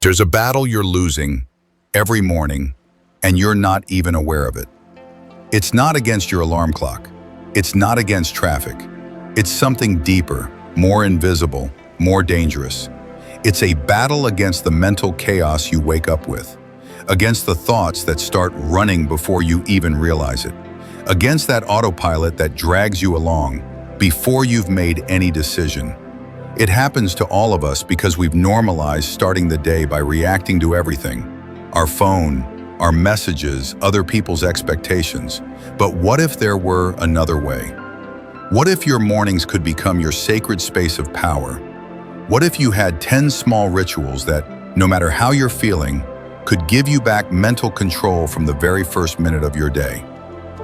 There's a battle you're losing every morning, and you're not even aware of it. It's not against your alarm clock. It's not against traffic. It's something deeper, more invisible, more dangerous. It's a battle against the mental chaos you wake up with, against the thoughts that start running before you even realize it, against that autopilot that drags you along before you've made any decision. It happens to all of us because we've normalized starting the day by reacting to everything: our phone, our messages, other people's expectations. But what if there were another way? What if your mornings could become your sacred space of power? What if you had 10 small rituals that, no matter how you're feeling, could give you back mental control from the very first minute of your day?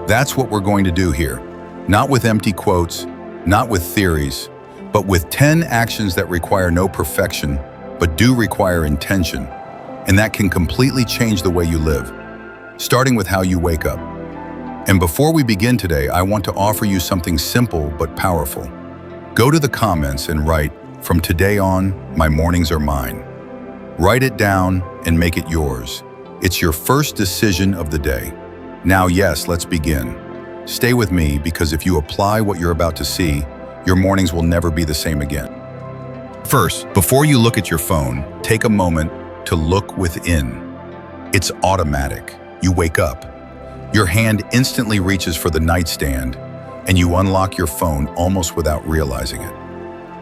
That's what we're going to do here. Not with empty quotes, not with theories, but with 10 actions that require no perfection, but do require intention, and that can completely change the way you live, starting with how you wake up. And before we begin today, I want to offer you something simple but powerful. Go to the comments and write, "From today on, my mornings are mine." Write it down and make it yours. It's your first decision of the day. Now, yes, let's begin. Stay with me, because if you apply what you're about to see, your mornings will never be the same again. First, before you look at your phone, take a moment to look within. It's automatic. You wake up. Your hand instantly reaches for the nightstand, and you unlock your phone almost without realizing it.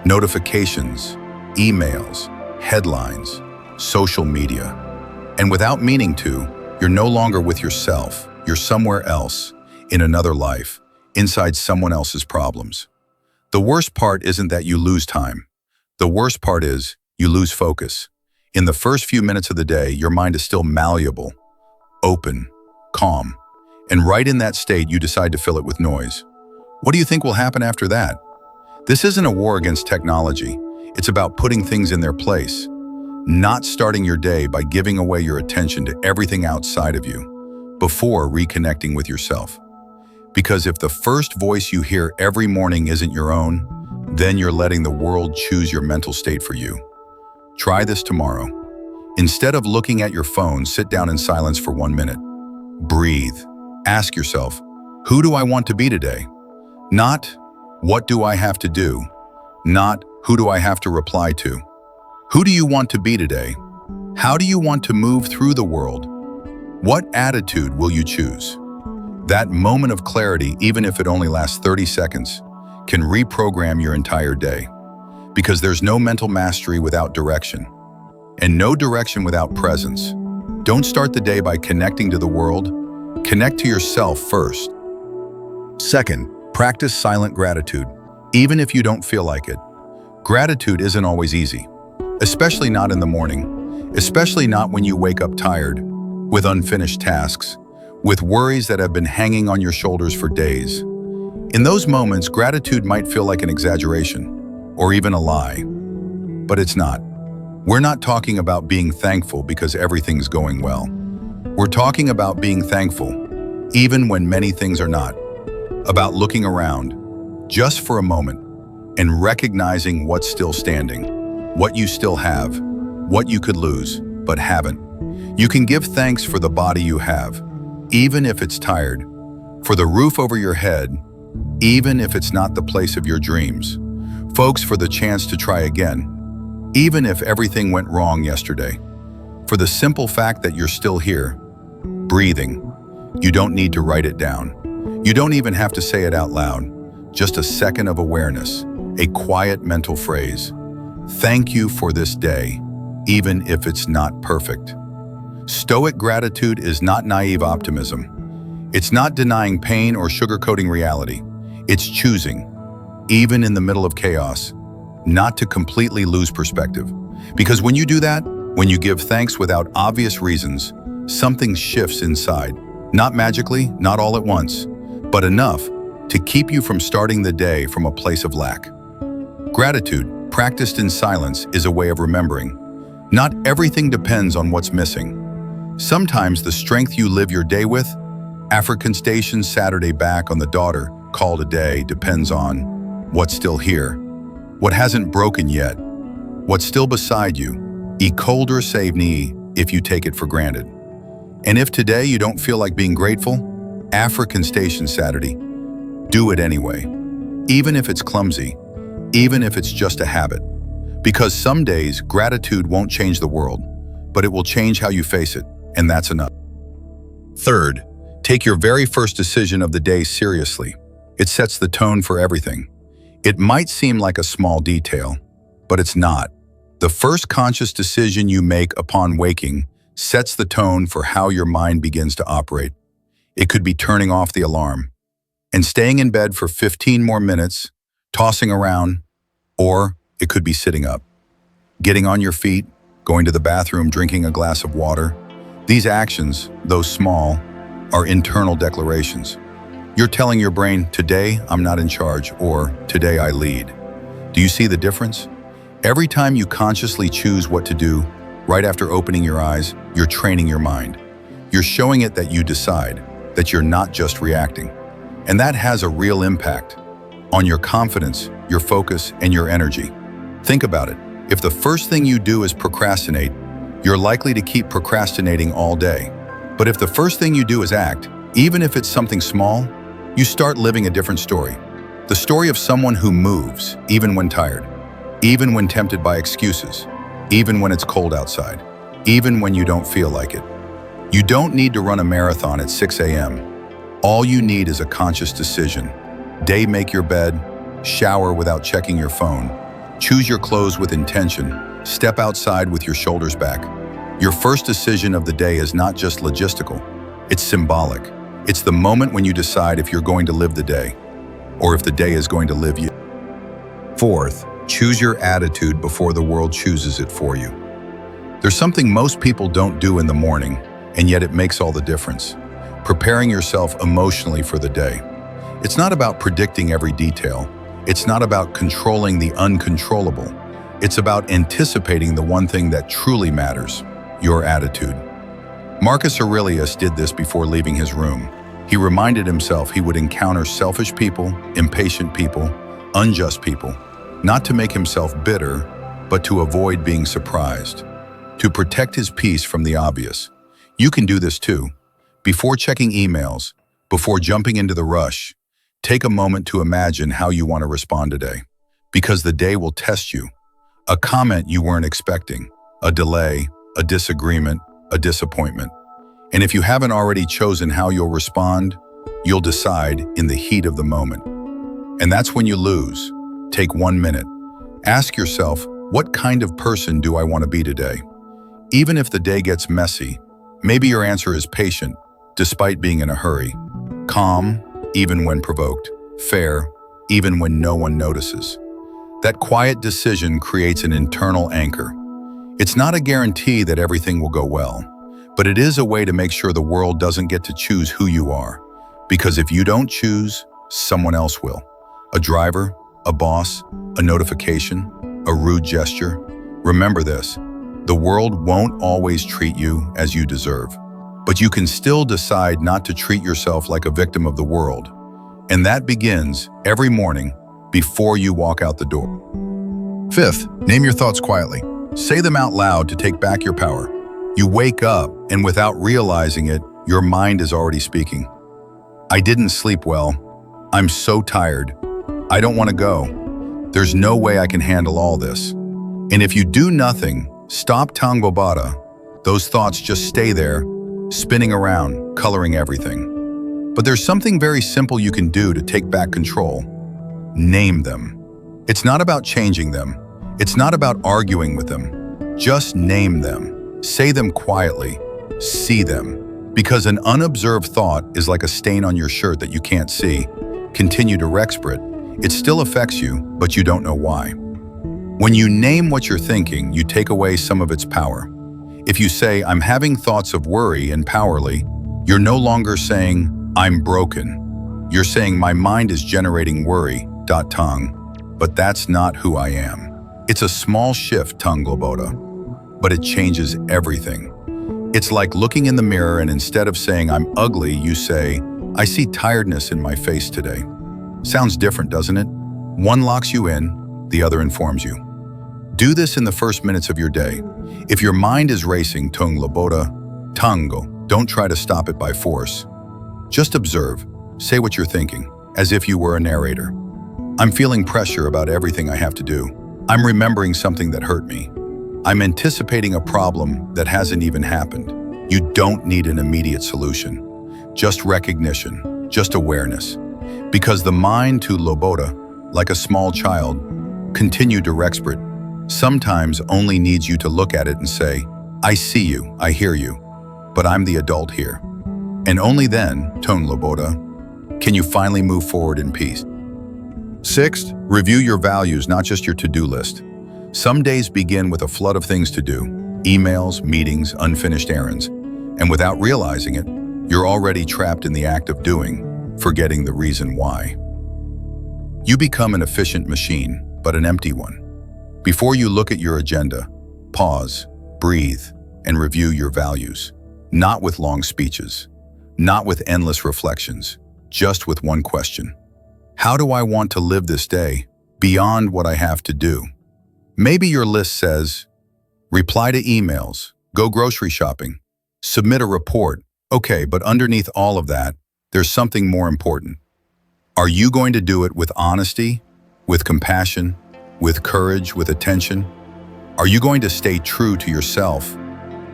Notifications, emails, headlines, social media. And without meaning to, you're no longer with yourself. You're somewhere else, in another life, inside someone else's problems. The worst part isn't that you lose time. The worst part is you lose focus. In the first few minutes of the day, your mind is still malleable, open, calm. And right in that state, you decide to fill it with noise. What do you think will happen after that? This isn't a war against technology. It's about putting things in their place, not starting your day by giving away your attention to everything outside of you before reconnecting with yourself. Because if the first voice you hear every morning isn't your own, then you're letting the world choose your mental state for you. Try this tomorrow. Instead of looking at your phone, sit down in silence for 1 minute. Breathe. Ask yourself, who do I want to be today? Not, what do I have to do? Not, who do I have to reply to? Who do you want to be today? How do you want to move through the world? What attitude will you choose? That moment of clarity, even if it only lasts 30 seconds, can reprogram your entire day. Because there's no mental mastery without direction, and no direction without presence. Don't start the day by connecting to the world. Connect to yourself first. Second, practice silent gratitude, even if you don't feel like it. Gratitude isn't always easy, especially not in the morning, especially not when you wake up tired, with unfinished tasks, with worries that have been hanging on your shoulders for days. In those moments, gratitude might feel like an exaggeration, or even a lie. But it's not. We're not talking about being thankful because everything's going well. We're talking about being thankful, even when many things are not. About looking around, just for a moment, and recognizing what's still standing, what you still have, what you could lose, but haven't. You can give thanks for the body you have, even if it's tired, for the roof over your head, even if it's not the place of your dreams. Folks, for the chance to try again, even if everything went wrong yesterday. For the simple fact that you're still here, breathing. You don't need to write it down. You don't even have to say it out loud. Just a second of awareness, a quiet mental phrase. Thank you for this day, even if it's not perfect. Stoic gratitude is not naive optimism. It's not denying pain or sugarcoating reality. It's choosing, even in the middle of chaos, not to completely lose perspective. Because when you do that, when you give thanks without obvious reasons, something shifts inside. Not magically, not all at once, but enough to keep you from starting the day from a place of lack. Gratitude, practiced in silence, is a way of remembering. Not everything depends on what's missing. Sometimes the strength you live your day with, African Station Saturday back on the daughter, called a day, depends on what's still here, what hasn't broken yet, what's still beside you, E colder save ni if you take it for granted. And if today you don't feel like being grateful, African Station Saturday, do it anyway. Even if it's clumsy, even if it's just a habit. Because some days, gratitude won't change the world, but it will change how you face it, and that's enough. Third, take your very first decision of the day seriously. It sets the tone for everything. It might seem like a small detail, but it's not. The first conscious decision you make upon waking sets the tone for how your mind begins to operate. It could be turning off the alarm and staying in bed for 15 more minutes, tossing around, or it could be sitting up, getting on your feet, going to the bathroom, drinking a glass of water. These actions, though small, are internal declarations. You're telling your brain, today I'm not in charge, or today I lead. Do you see the difference? Every time you consciously choose what to do, right after opening your eyes, you're training your mind. You're showing it that you decide, that you're not just reacting. And that has a real impact on your confidence, your focus, and your energy. Think about it. If the first thing you do is procrastinate, you're likely to keep procrastinating all day. But if the first thing you do is act, even if it's something small, you start living a different story. The story of someone who moves, even when tired, even when tempted by excuses, even when it's cold outside, even when you don't feel like it. You don't need to run a marathon at 6 a.m. All you need is a conscious decision. Make your bed, shower without checking your phone, choose your clothes with intention, step outside with your shoulders back. Your first decision of the day is not just logistical, it's symbolic. It's the moment when you decide if you're going to live the day, or if the day is going to live you. Fourth, choose your attitude before the world chooses it for you. There's something most people don't do in the morning, and yet it makes all the difference. Preparing yourself emotionally for the day. It's not about predicting every detail. It's not about controlling the uncontrollable. It's about anticipating the one thing that truly matters, your attitude. Marcus Aurelius did this before leaving his room. He reminded himself he would encounter selfish people, impatient people, unjust people, not to make himself bitter, but to avoid being surprised, to protect his peace from the obvious. You can do this too. Before checking emails, before jumping into the rush, take a moment to imagine how you want to respond today, because the day will test you. A comment you weren't expecting, a delay, a disagreement, a disappointment. And if you haven't already chosen how you'll respond, you'll decide in the heat of the moment. And that's when you lose. Take 1 minute. Ask yourself, what kind of person do I want to be today? Even if the day gets messy, maybe your answer is patient, despite being in a hurry. Calm, even when provoked. Fair, even when no one notices. That quiet decision creates an internal anchor. It's not a guarantee that everything will go well, but it is a way to make sure the world doesn't get to choose who you are. Because if you don't choose, someone else will. A driver, a boss, a notification, a rude gesture. Remember this, the world won't always treat you as you deserve. But you can still decide not to treat yourself like a victim of the world. And that begins every morning before you walk out the door. Fifth, name your thoughts quietly. Say them out loud to take back your power. You wake up, and without realizing it, your mind is already speaking. I didn't sleep well. I'm so tired. I don't want to go. There's no way I can handle all this. And if you do nothing, stop tangbobata, those thoughts just stay there, spinning around, coloring everything. But there's something very simple you can do to take back control. Name them. It's not about changing them. It's not about arguing with them. Just name them. Say them quietly. See them. Because an unobserved thought is like a stain on your shirt that you can't see. Continue to expert. It still affects you, but you don't know why. When you name what you're thinking, you take away some of its power. If you say, I'm having thoughts of worry and powerly, you're no longer saying, I'm broken. You're saying, my mind is generating worry, tongue. But that's not who I am. It's a small shift, tanglobota, but it changes everything. It's like looking in the mirror and instead of saying, I'm ugly, you say, I see tiredness in my face today. Sounds different, doesn't it? One locks you in, the other informs you. Do this in the first minutes of your day. If your mind is racing, tung loboda, tango, don't try to stop it by force. Just observe. Say what you're thinking, as if you were a narrator. I'm feeling pressure about everything I have to do. I'm remembering something that hurt me. I'm anticipating a problem that hasn't even happened. You don't need an immediate solution. Just recognition, just awareness. Because the mind to loboda, like a small child, continue to rexpert, sometimes only needs you to look at it and say, I see you, I hear you, but I'm the adult here. And only then, tone loboda, can you finally move forward in peace. Sixth, review your values, not just your to-do list. Some days begin with a flood of things to do, emails, meetings, unfinished errands, and without realizing it, you're already trapped in the act of doing, forgetting the reason why. You become an efficient machine, but an empty one. Before you look at your agenda, pause, breathe, and review your values. Not with long speeches, not with endless reflections, just with one question. How do I want to live this day beyond what I have to do? Maybe your list says, reply to emails, go grocery shopping, submit a report. Okay, but underneath all of that, there's something more important. Are you going to do it with honesty, with compassion, with courage, with attention? Are you going to stay true to yourself,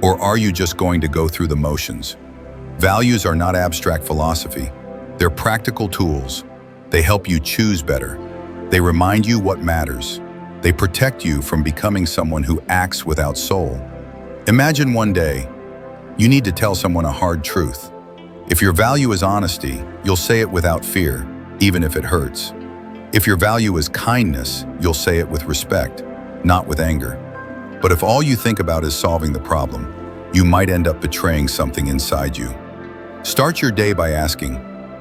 or are you just going to go through the motions? Values are not abstract philosophy. They're practical tools. They help you choose better. They remind you what matters. They protect you from becoming someone who acts without soul. Imagine one day, you need to tell someone a hard truth. If your value is honesty, you'll say it without fear, even if it hurts. If your value is kindness, you'll say it with respect, not with anger. But if all you think about is solving the problem, you might end up betraying something inside you. Start your day by asking,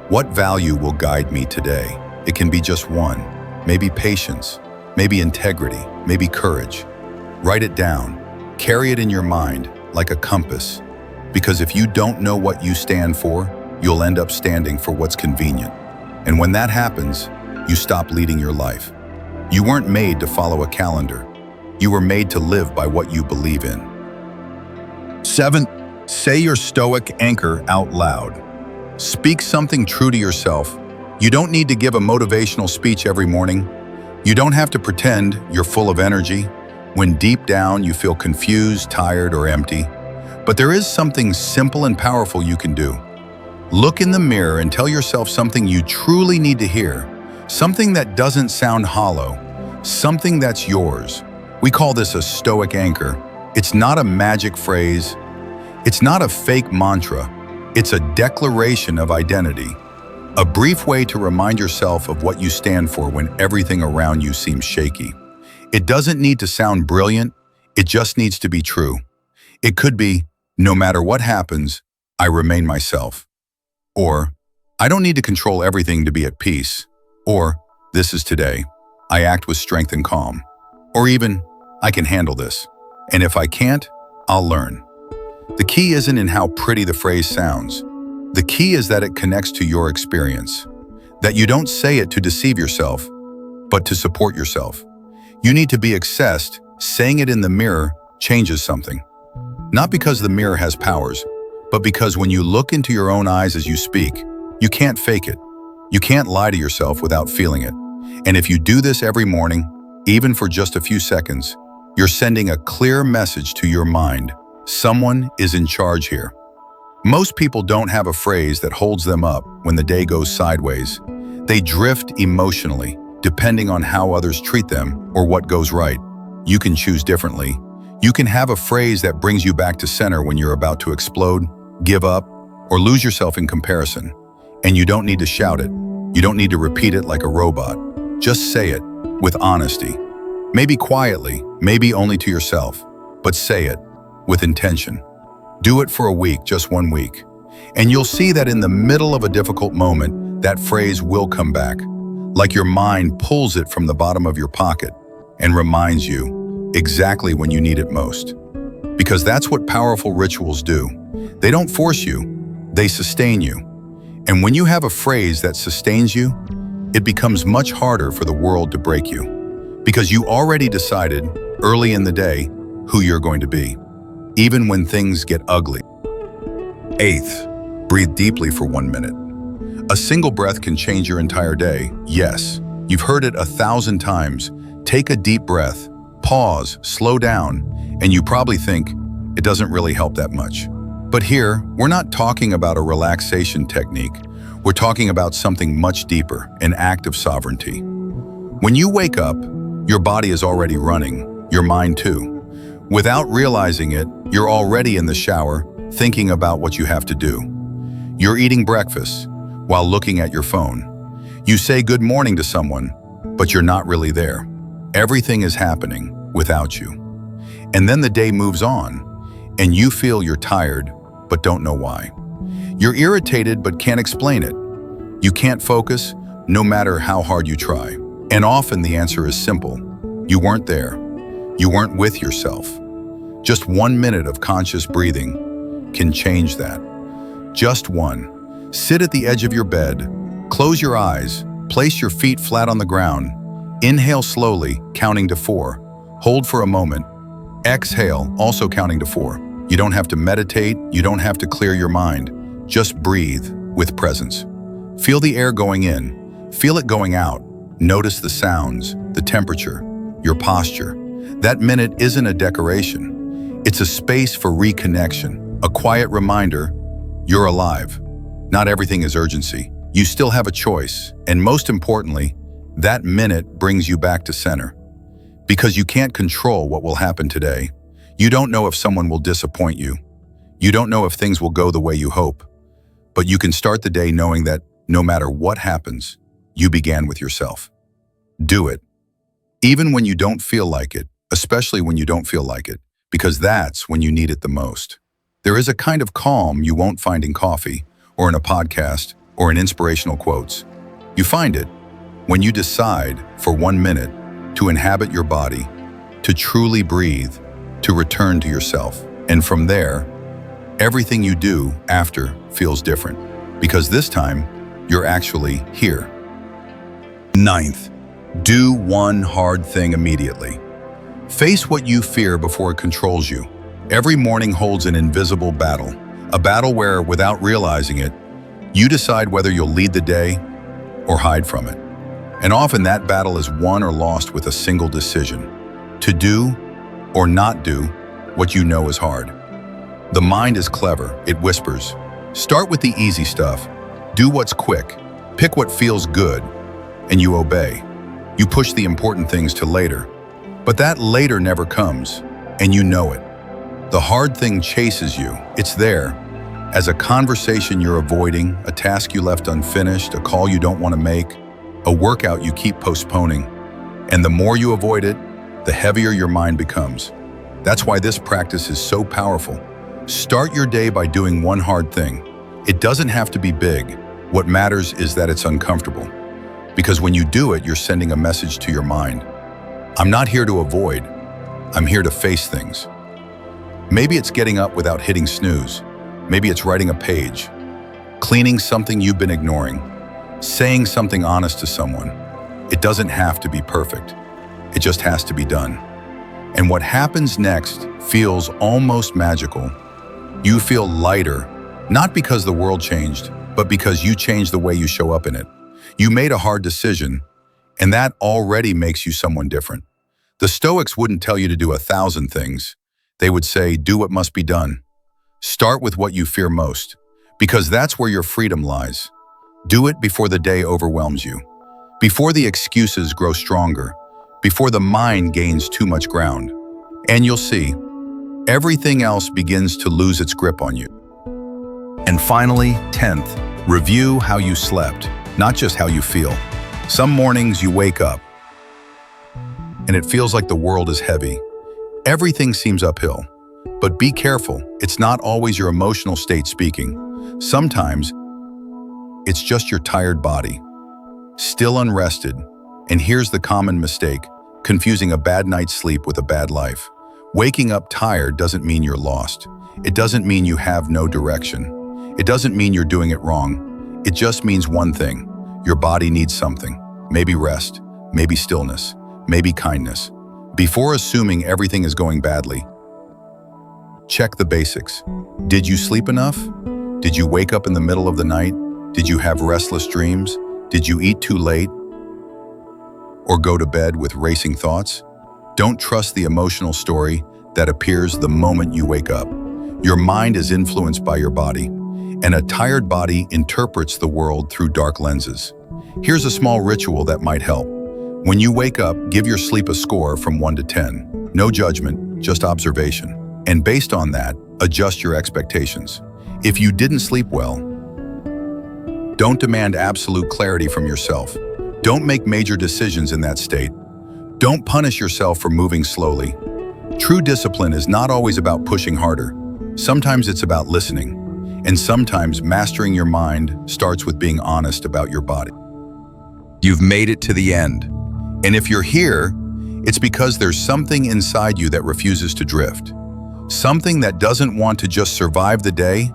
what value will guide me today? It can be just one, maybe patience, maybe integrity, maybe courage. Write it down, carry it in your mind like a compass, because if you don't know what you stand for, you'll end up standing for what's convenient. And when that happens, you stop leading your life. You weren't made to follow a calendar. You were made to live by what you believe in. Seventh, say your Stoic anchor out loud. Speak something true to yourself. You don't need to give a motivational speech every morning. You don't have to pretend you're full of energy when deep down you feel confused, tired, or empty. But there is something simple and powerful you can do. Look in the mirror and tell yourself something you truly need to hear, something that doesn't sound hollow, something that's yours. We call this a Stoic anchor. It's not a magic phrase. It's not a fake mantra. It's a declaration of identity, a brief way to remind yourself of what you stand for when everything around you seems shaky. It doesn't need to sound brilliant, it just needs to be true. It could be, no matter what happens, I remain myself. Or, I don't need to control everything to be at peace. Or, this is today, I act with strength and calm. Or even, I can handle this. And if I can't, I'll learn. The key isn't in how pretty the phrase sounds. The key is that it connects to your experience. That you don't say it to deceive yourself, but to support yourself. You need to be accessed. Saying it in the mirror changes something. Not because the mirror has powers, but because when you look into your own eyes as you speak, you can't fake it. You can't lie to yourself without feeling it. And if you do this every morning, even for just a few seconds, you're sending a clear message to your mind. Someone is in charge here. Most people don't have a phrase that holds them up when the day goes sideways. They drift emotionally, depending on how others treat them or what goes right. You can choose differently. You can have a phrase that brings you back to center when you're about to explode, give up, or lose yourself in comparison. And you don't need to shout it. You don't need to repeat it like a robot. Just say it with honesty. Maybe quietly, maybe only to yourself, but say it with intention. Do it for a week, just 1 week. And you'll see that in the middle of a difficult moment, that phrase will come back, like your mind pulls it from the bottom of your pocket and reminds you exactly when you need it most. Because that's what powerful rituals do. They don't force you, they sustain you. And when you have a phrase that sustains you, it becomes much harder for the world to break you. Because you already decided, early in the day, who you're going to be, even when things get ugly. Eighth, breathe deeply for 1 minute. A single breath can change your entire day. Yes, you've heard it 1,000 times. Take a deep breath, pause, slow down, and you probably think it doesn't really help that much. But here, we're not talking about a relaxation technique. We're talking about something much deeper, an act of sovereignty. When you wake up, your body is already running, your mind too. Without realizing it, you're already in the shower, thinking about what you have to do. You're eating breakfast while looking at your phone. You say good morning to someone, but you're not really there. Everything is happening without you. And then the day moves on, and you feel you're tired, but don't know why. You're irritated, but can't explain it. You can't focus, no matter how hard you try. And often the answer is simple. You weren't there. You weren't with yourself. Just 1 minute of conscious breathing can change that. Just one. Sit at the edge of your bed, close your eyes, place your feet flat on the ground, inhale slowly, counting to 4. Hold for a moment. Exhale, also counting to 4. You don't have to meditate, you don't have to clear your mind. Just breathe with presence. Feel the air going in, feel it going out. Notice the sounds, the temperature, your posture. That minute isn't a decoration. It's a space for reconnection, a quiet reminder you're alive. Not everything is urgency. You still have a choice, and most importantly, that minute brings you back to center. Because you can't control what will happen today. You don't know if someone will disappoint you. You don't know if things will go the way you hope. But you can start the day knowing that no matter what happens, you began with yourself. Do it. Even when you don't feel like it, especially when you don't feel like it, because that's when you need it the most. There is a kind of calm you won't find in coffee, or in a podcast, or in inspirational quotes. You find it when you decide for 1 minute to inhabit your body, to truly breathe, to return to yourself. And from there, everything you do after feels different, because this time, you're actually here. Ninth, do one hard thing immediately. Face what you fear before it controls you. Every morning holds an invisible battle, a battle where, without realizing it, you decide whether you'll lead the day or hide from it. And often that battle is won or lost with a single decision: to do or not do what you know is hard. The mind is clever, it whispers. Start with the easy stuff. Do what's quick, pick what feels good, and you obey. You push the important things to later. But that later never comes, and you know it. The hard thing chases you. It's there, as a conversation you're avoiding, a task you left unfinished, a call you don't want to make, a workout you keep postponing. And the more you avoid it, the heavier your mind becomes. That's why this practice is so powerful. Start your day by doing one hard thing. It doesn't have to be big. What matters is that it's uncomfortable. Because when you do it, you're sending a message to your mind. I'm not here to avoid. I'm here to face things. Maybe it's getting up without hitting snooze. Maybe it's writing a page, cleaning something you've been ignoring, saying something honest to someone. It doesn't have to be perfect. It just has to be done. And what happens next feels almost magical. You feel lighter, not because the world changed, but because you changed the way you show up in it. You made a hard decision, and that already makes you someone different. The Stoics wouldn't tell you to do 1,000 things. They would say, do what must be done. Start with what you fear most, because that's where your freedom lies. Do it before the day overwhelms you, before the excuses grow stronger, before the mind gains too much ground. And you'll see, everything else begins to lose its grip on you. And finally, 10th, review how you slept, not just how you feel. Some mornings you wake up, and it feels like the world is heavy. Everything seems uphill. But be careful, it's not always your emotional state speaking. Sometimes, it's just your tired body, still unrested. And here's the common mistake, confusing a bad night's sleep with a bad life. Waking up tired doesn't mean you're lost. It doesn't mean you have no direction. It doesn't mean you're doing it wrong. It just means one thing: your body needs something. Maybe rest, maybe stillness, maybe kindness. Before assuming everything is going badly, check the basics. Did you sleep enough? Did you wake up in the middle of the night? Did you have restless dreams? Did you eat too late? Or go to bed with racing thoughts? Don't trust the emotional story that appears the moment you wake up. Your mind is influenced by your body, and a tired body interprets the world through dark lenses. Here's a small ritual that might help. When you wake up, give your sleep a score from 1 to 10. No judgment, just observation. And based on that, adjust your expectations. If you didn't sleep well, don't demand absolute clarity from yourself. Don't make major decisions in that state. Don't punish yourself for moving slowly. True discipline is not always about pushing harder. Sometimes it's about listening. And sometimes mastering your mind starts with being honest about your body. You've made it to the end. And if you're here, it's because there's something inside you that refuses to drift. Something that doesn't want to just survive the day,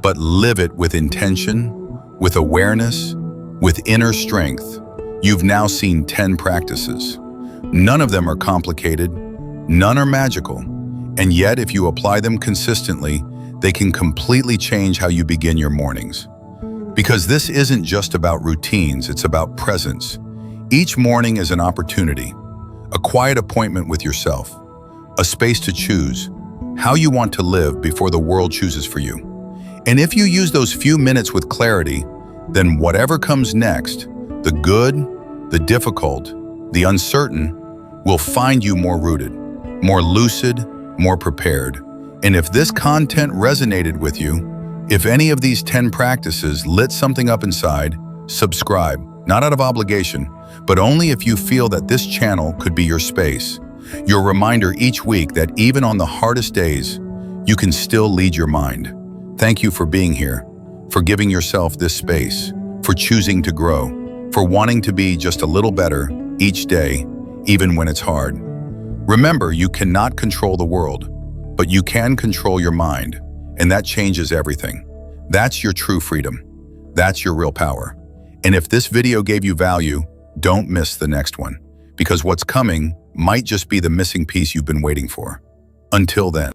but live it with intention, with awareness, with inner strength. You've now seen 10 practices. None of them are complicated, none are magical, and yet if you apply them consistently, they can completely change how you begin your mornings. Because this isn't just about routines, it's about presence. Each morning is an opportunity, a quiet appointment with yourself, a space to choose how you want to live before the world chooses for you. And if you use those few minutes with clarity, then whatever comes next, the good, the difficult, the uncertain, will find you more rooted, more lucid, more prepared. And if this content resonated with you, if any of these 10 practices lit something up inside, subscribe, not out of obligation, but only if you feel that this channel could be your space. Your reminder each week that even on the hardest days, you can still lead your mind. Thank you for being here, for giving yourself this space, for choosing to grow, for wanting to be just a little better each day, even when it's hard. Remember, you cannot control the world, but you can control your mind, and that changes everything. That's your true freedom. That's your real power. And if this video gave you value, don't miss the next one, because what's coming might just be the missing piece you've been waiting for. Until then.